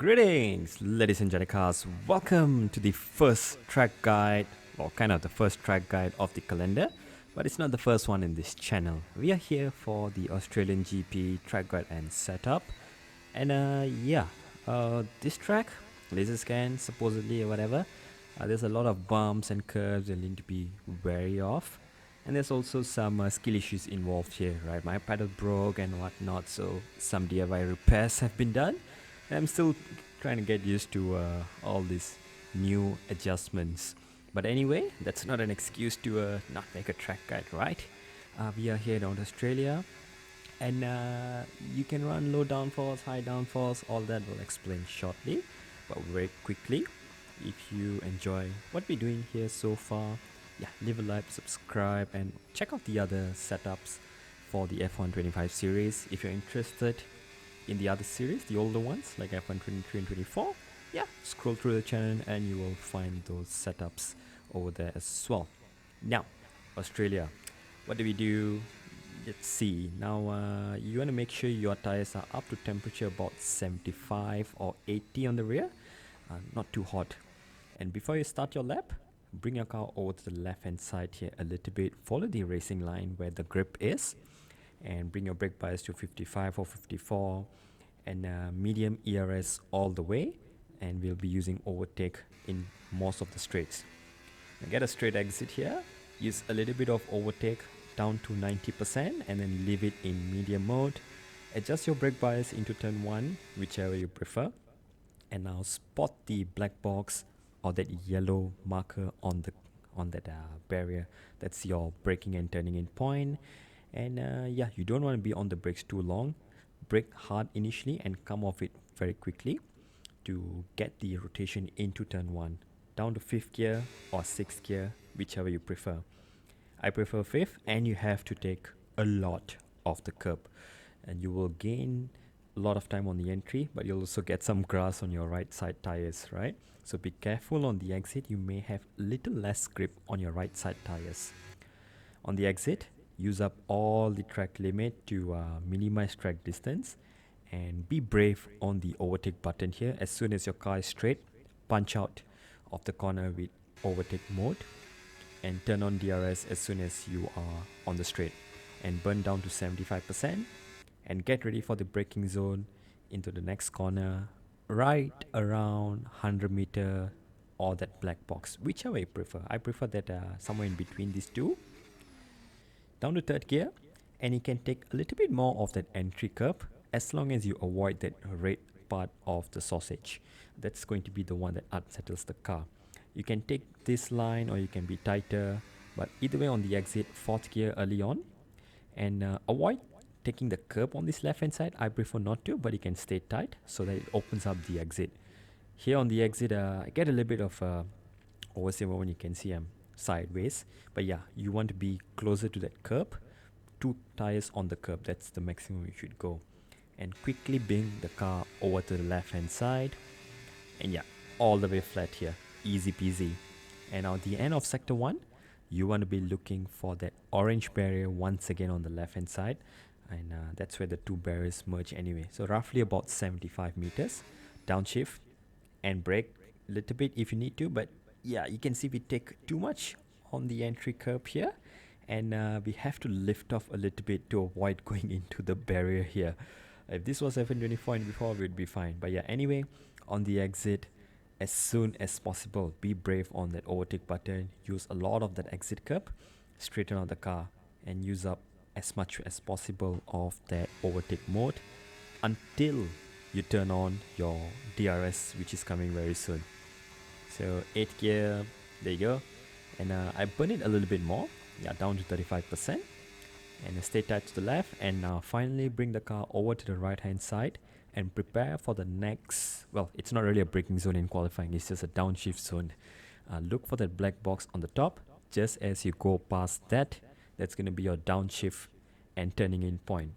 Greetings, ladies and gentlemen. Welcome to the first track guide, or kind of the first track guide of the calendar, but it's not the first one in this channel. We are here for the Australian GP track guide and setup, and this track, laser scan, supposedly or whatever, there's a lot of bumps and curves you need to be wary of, and there's also some skill issues involved here, right? My pedal broke and whatnot, so some DIY repairs have been done. I'm still trying to get used to all these new adjustments. But anyway, that's not an excuse to not make a track guide, right? We are here in Australia, and you can run low downforce, high downforce, all that we'll explain shortly. But very quickly, if you enjoy what we're doing here so far, leave a like, subscribe, and check out the other setups for the F1 25 series if you're interested in the other series, the older ones like F1 23 and 24. Scroll through the channel and you will find those setups over there as well. Now, Australia, what do we do? Let's see. Now, you want to make sure your tires are up to temperature about 75 or 80 on the rear, not too hot. And before you start your lap, bring your car over to the left hand side here a little bit, follow the racing line where the grip is, and bring your brake bias to 55 or 54, and medium ERS all the way, and we'll be using overtake in most of the straights. Now get a straight exit here, use a little bit of overtake down to 90% and then leave it in medium mode. Adjust your brake bias into turn 1, whichever you prefer, and now spot the black box or that yellow marker on that barrier. That's your braking and turning in point. And you don't want to be on the brakes too long. Brake hard initially and come off it very quickly to get the rotation into turn 1, down to 5th gear or 6th gear, whichever you prefer. I prefer 5th, and you have to take a lot of the curb, and you will gain a lot of time on the entry, but you'll also get some grass on your right side tires, right? So be careful on the exit. You may have a little less grip on your right side tires. On the exit, use up all the track limit to minimize track distance, and be brave on the overtake button here. As soon as your car is straight, punch out of the corner with overtake mode and turn on DRS as soon as you are on the straight, and burn down to 75% and get ready for the braking zone into the next corner right around 100 meter or that black box, whichever you prefer. I prefer that somewhere in between these two. Down to 3rd gear, and you can take a little bit more of that entry curve as long as you avoid that red part of the sausage. That's going to be the one that unsettles the car. You can take this line or you can be tighter, but either way on the exit, 4th gear early on, and avoid taking the curb on this left hand side. I prefer not to, but you can stay tight so that it opens up the exit. Here on the exit, I get a little bit of oversteer when you can see I'm sideways, but you want to be closer to that curb. 2 tires on the curb, that's the maximum you should go, and quickly bring the car over to the left hand side, and all the way flat here, easy peasy. And now at the end of sector 1, you want to be looking for that orange barrier once again on the left hand side, and that's where the 2 barriers merge anyway. So roughly about 75 meters. Downshift and brake a little bit if you need to, but you can see we take too much on the entry curb here, and we have to lift off a little bit to avoid going into the barrier here. If this was F1 24 and before, we'd be fine. But anyway, on the exit, as soon as possible, be brave on that overtake button. Use a lot of that exit curb, straighten out the car, and use up as much as possible of that overtake mode until you turn on your DRS, which is coming very soon. So 8th gear, there you go, and I burn it a little bit more, down to 35%, and stay tight to the left, and now finally bring the car over to the right hand side and prepare for the next, well, it's not really a braking zone in qualifying, it's just a downshift zone. Look for that black box on the top. Just as you go past that, that's going to be your downshift and turning in point.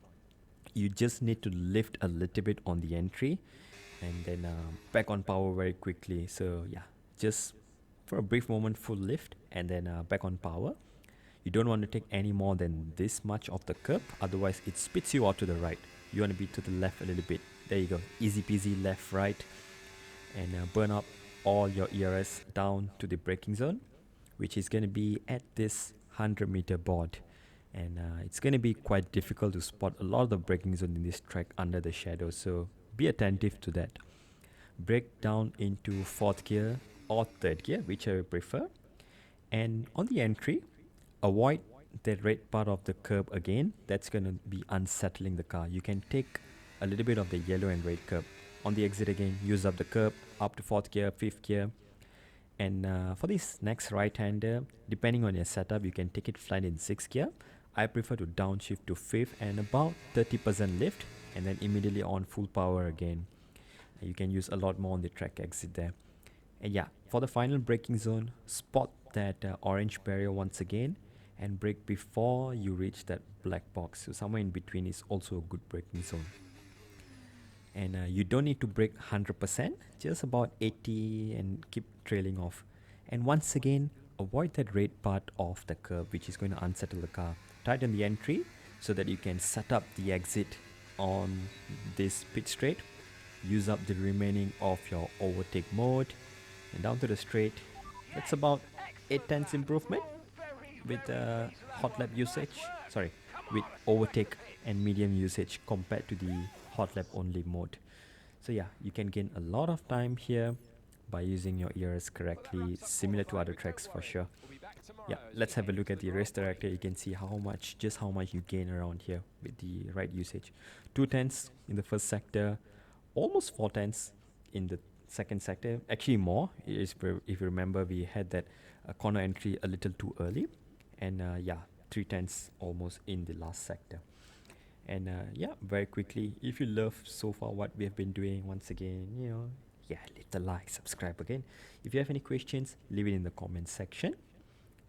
You just need to lift a little bit on the entry and then back on power very quickly. So just for a brief moment, full lift, and then back on power. You don't want to take any more than this much of the curb, otherwise it spits you out to the right. You want to be to the left a little bit. There you go, easy peasy, left, right. and burn up all your ERS down to the braking zone, which is going to be at this 100-meter board. And it's going to be quite difficult to spot a lot of the braking zone in this track under the shadow, so be attentive to that. Brake down into 4th gear or 3rd gear, whichever you prefer. And on the entry, avoid the red part of the curb again. That's going to be unsettling the car. You can take a little bit of the yellow and red curb. On the exit again, use up the curb up to 4th gear, 5th gear. And for this next right-hander, depending on your setup, you can take it flat in 6th gear. I prefer to downshift to 5th and about 30% lift, and then immediately on full power again. You can use a lot more on the track exit there. And yeah, for the final braking zone, spot that orange barrier once again and brake before you reach that black box. So somewhere in between is also a good braking zone. And you don't need to brake 100%, just about 80 and keep trailing off. And once again, avoid that red part of the curb, which is going to unsettle the car. Tighten the entry so that you can set up the exit on this pit straight. Use up the remaining of your overtake mode and down to the straight. That's about 8/10 improvement with Hotlap usage. Sorry, with overtake and medium usage compared to the Hotlap only mode. So yeah, you can gain a lot of time here by using your ERS correctly, similar to other tracks for sure. Yeah, let's have a look at the race director. You can see just how much you gain around here with the right usage. 2/10 in the first sector, almost 4/10 in the second sector. Actually more, if you remember, we had that corner entry a little too early, and yeah, 3/10 almost in the last sector. And yeah, very quickly, if you love so far what we have been doing, once again, yeah, leave the like, subscribe again. If you have any questions, leave it in the comment section.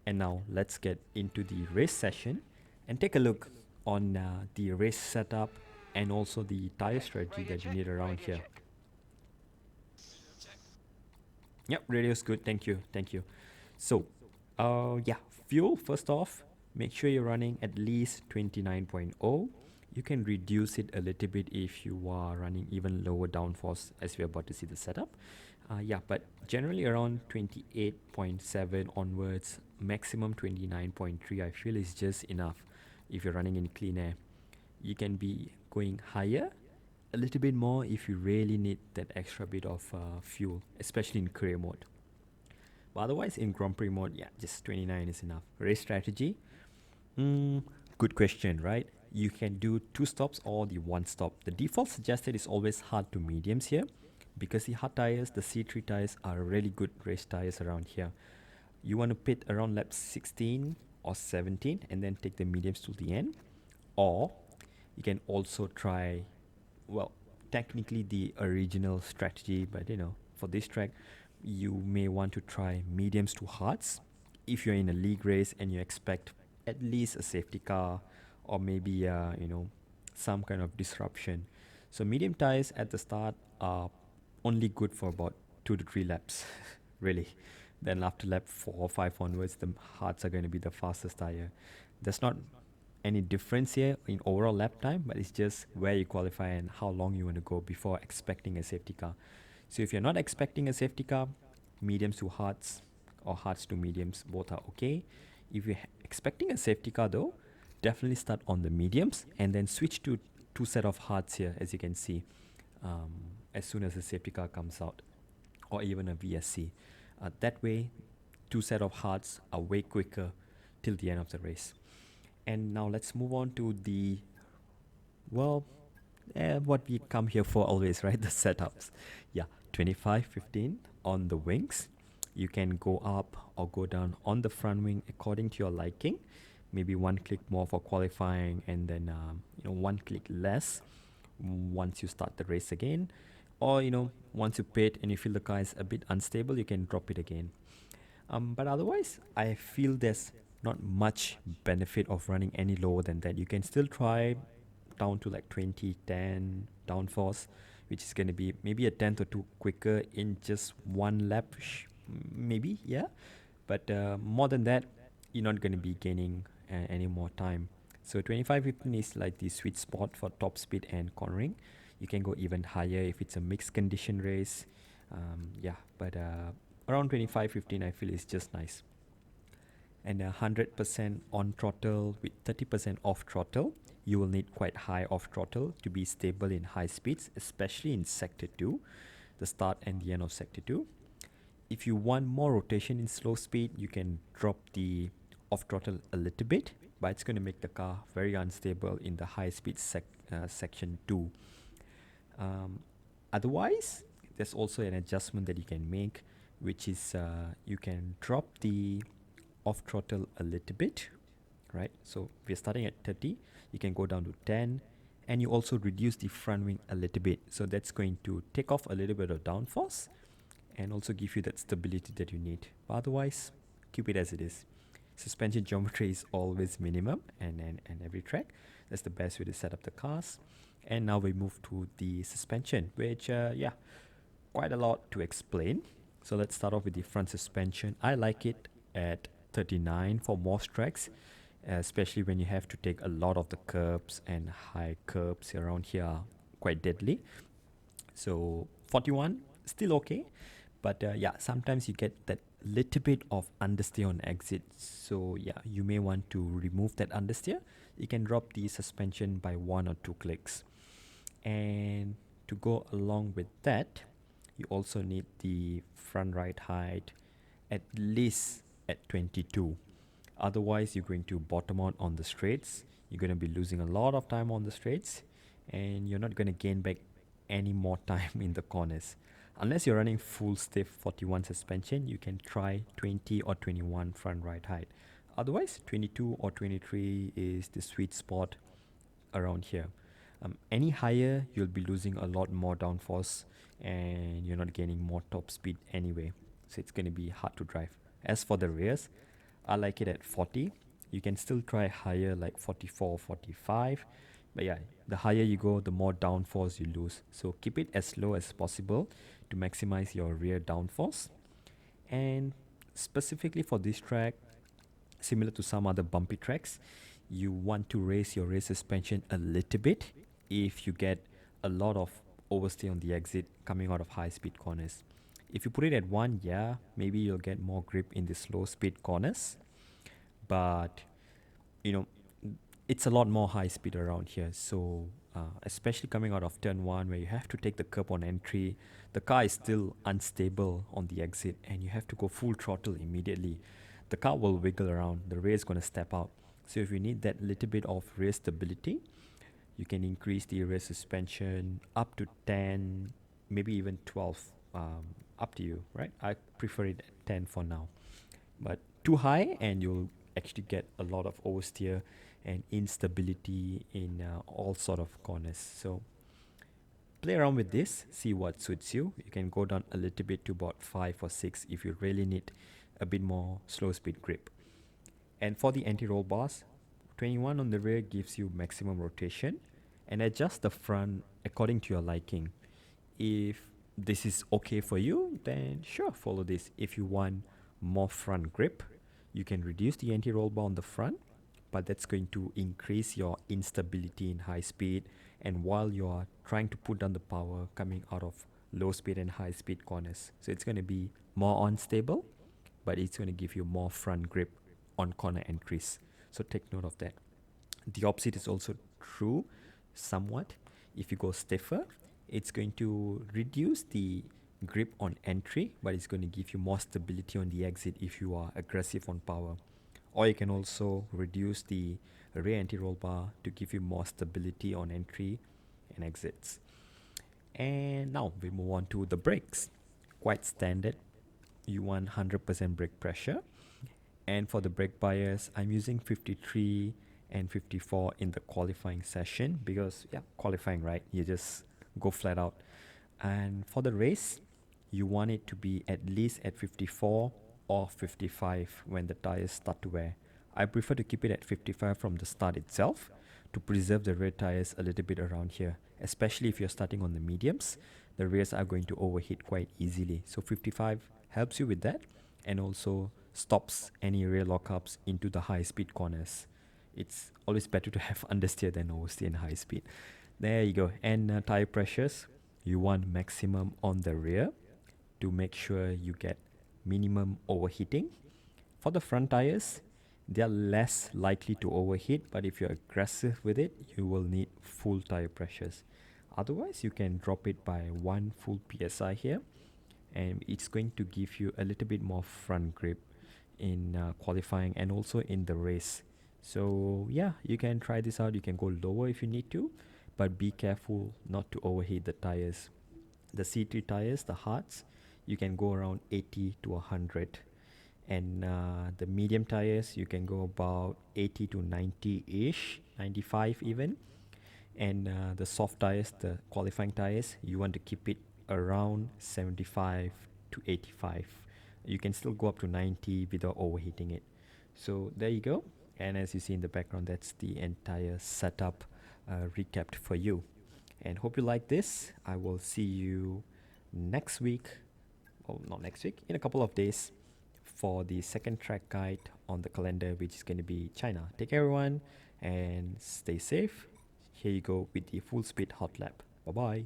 And now let's get into the race session and take a look on the race setup and also the tire strategy that you need around here. Yep, radio's good. Thank you. So, yeah, fuel first off. Make sure you're running at least 29.0. You can reduce it a little bit if you are running even lower downforce, as we're about to see the setup. Yeah, but generally around 28.7 onwards, maximum 29.3, I feel is just enough if you're running in clean air. You can be going higher, a little bit more if you really need that extra bit of fuel, especially in career mode. But otherwise, in Grand Prix mode, yeah, just 29 is enough. Race strategy? Good question, right? You can do 2 stops or the 1 stop. The default suggested is always hard to mediums here, because the hard tires, the C3 tires, are really good race tires around here. You want to pit around lap 16 or 17 and then take the mediums to the end. Or you can also try, well, technically the original strategy, but for this track, you may want to try mediums to hards if you're in a league race and you expect at least a safety car or maybe some kind of disruption. So medium tires at the start are only good for about 2 to 3 laps really. Then after lap 4 or 5 onwards, the hards are going to be the fastest tire. There's not any difference here in overall lap time, but it's just where you qualify and how long you want to go before expecting a safety car. So if you're not expecting a safety car, mediums to hards or hards to mediums, both are okay. If you're expecting a safety car though, definitely start on the mediums and then switch to 2 set of hards here, as you can see, as soon as the safety car comes out, or even a VSC. That way, 2 set of hards are way quicker till the end of the race. And now let's move on to the, well, what we come here for always, right? The setups. Yeah, 25-15 on the wings. You can go up or go down on the front wing according to your liking. Maybe 1 click more for qualifying, and then 1 click less once you start the race again. Or once you pit and you feel the car is a bit unstable, you can drop it again. But otherwise, I feel there's not much benefit of running any lower than that. You can still try down to like 20-10 downforce, which is going to be maybe a 10th or 2 quicker in just 1 lap, maybe, yeah. But more than that, you're not going to be gaining any more time. So 25-15 is like the sweet spot for top speed and cornering. You can go even higher if it's a mixed condition race. Yeah, but around 25, 15, I feel is just nice. And 100% on throttle with 30% off throttle, you will need quite high off throttle to be stable in high speeds, especially in sector 2, the start and the end of sector 2. If you want more rotation in slow speed, you can drop the off throttle a little bit, but it's going to make the car very unstable in the high speed section 2. Otherwise, there's also an adjustment that you can make, which is you can drop the off throttle a little bit, right? So if you're starting at 30, you can go down to 10, and you also reduce the front wing a little bit. So that's going to take off a little bit of downforce and also give you that stability that you need. But otherwise, keep it as it is. Suspension geometry is always minimum, and every track. That's the best way to set up the cars. And now we move to the suspension, which, yeah, quite a lot to explain. So let's start off with the front suspension. I like it at 39 for most tracks, especially when you have to take a lot of the curbs, and high curbs around here are quite deadly. So 41, still okay. But yeah, sometimes you get that little bit of understeer on exit. So yeah, you may want to remove that understeer. You can drop the suspension by 1 or 2 clicks. And to go along with that, you also need the front right height at least at 22. Otherwise, you're going to bottom out on the straights. You're going to be losing a lot of time on the straights, and you're not going to gain back any more time in the corners. Unless you're running full stiff 41 suspension, you can try 20 or 21 front right height. Otherwise, 22 or 23 is the sweet spot around here. Any higher, you'll be losing a lot more downforce, and you're not gaining more top speed anyway. So it's going to be hard to drive. As for the rears, I like it at 40. You can still try higher, like 44, 45. But yeah, the higher you go, the more downforce you lose. So keep it as low as possible to maximize your rear downforce. And specifically for this track, similar to some other bumpy tracks, you want to raise your rear suspension a little bit if you get a lot of overstay on the exit coming out of high speed corners. If you put it at 1, yeah, maybe you'll get more grip in the slow speed corners, but you know, it's a lot more high speed around here. So especially coming out of turn 1, where you have to take the curb on entry, the car is still unstable on the exit, and you have to go full throttle immediately. The car will wiggle around, the rear is going to step out. So if you need that little bit of rear stability, you can increase the rear suspension up to 10, maybe even 12, up to you, right? I prefer it at 10 for now. But too high, and you'll actually get a lot of oversteer and instability in all sort of corners. So play around with this, see what suits you. You can go down a little bit to about 5 or 6 if you really need a bit more slow speed grip. And for the anti-roll bars, 21 on the rear gives you maximum rotation, and adjust the front according to your liking. If this is okay for you, then sure, follow this. If you want more front grip, you can reduce the anti-roll bar on the front, but that's going to increase your instability in high speed, and while you are trying to put down the power coming out of low speed and high speed corners. So it's going to be more unstable, but it's going to give you more front grip on corner entries. So take note of that. The opposite is also true somewhat. If you go stiffer, it's going to reduce the grip on entry, but it's going to give you more stability on the exit if you are aggressive on power. Or you can also reduce the rear anti-roll bar to give you more stability on entry and exits. And now we move on to the brakes. Quite standard. You want 100% brake pressure. And for the brake bias, I'm using 53 and 54 in the qualifying session because, yeah, qualifying, right? You just go flat out. And for the race, you want it to be at least at 54 or 55 when the tires start to wear. I prefer to keep it at 55 from the start itself to preserve the rear tires a little bit around here, especially if you're starting on the mediums. The rears are going to overheat quite easily. So 55 helps you with that, and also stops any rear lockups into the high speed corners. It's always better to have understeer than oversteer in high speed. There you go. And tire pressures, you want maximum on the rear to make sure you get minimum overheating. For the front tires, they are less likely to overheat, but if you're aggressive with it, you will need full tire pressures. Otherwise, you can drop it by 1 full psi here, and it's going to give you a little bit more front grip in qualifying and also in the race. So yeah, you can try this out. You can go lower if you need to, but be careful not to overheat the tires. The C3 tires, the hards, you can go around 80 to 100, and the medium tires you can go about 80 to 90 ish, 95 even. And the soft tires, the qualifying tires, you want to keep it around 75 to 85. You can still go up to 90 without overheating it. So there you go. And as you see in the background, that's the entire setup recapped for you. And hope you like this. I will see you next week. Well, not next week, in a couple of days, for the second track guide on the calendar, which is going to be China. Take care, everyone, and stay safe. Here you go with the full speed hot lap. Bye bye.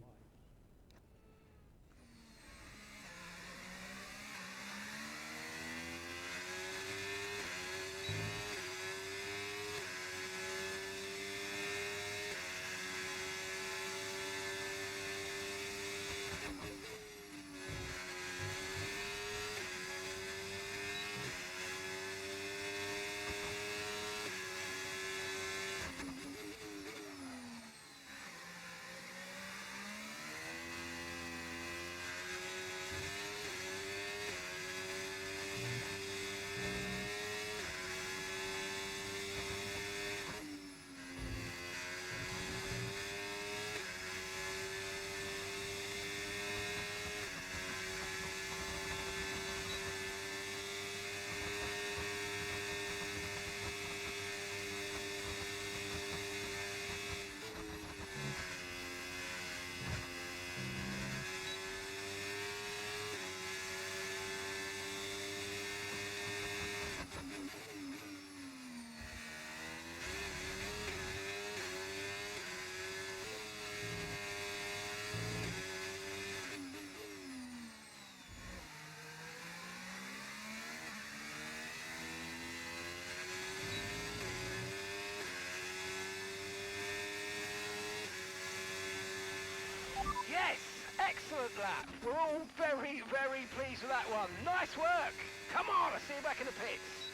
Yes, excellent lap. We're all very, very pleased with that one. Nice work. Come on, I'll see you back in the pits.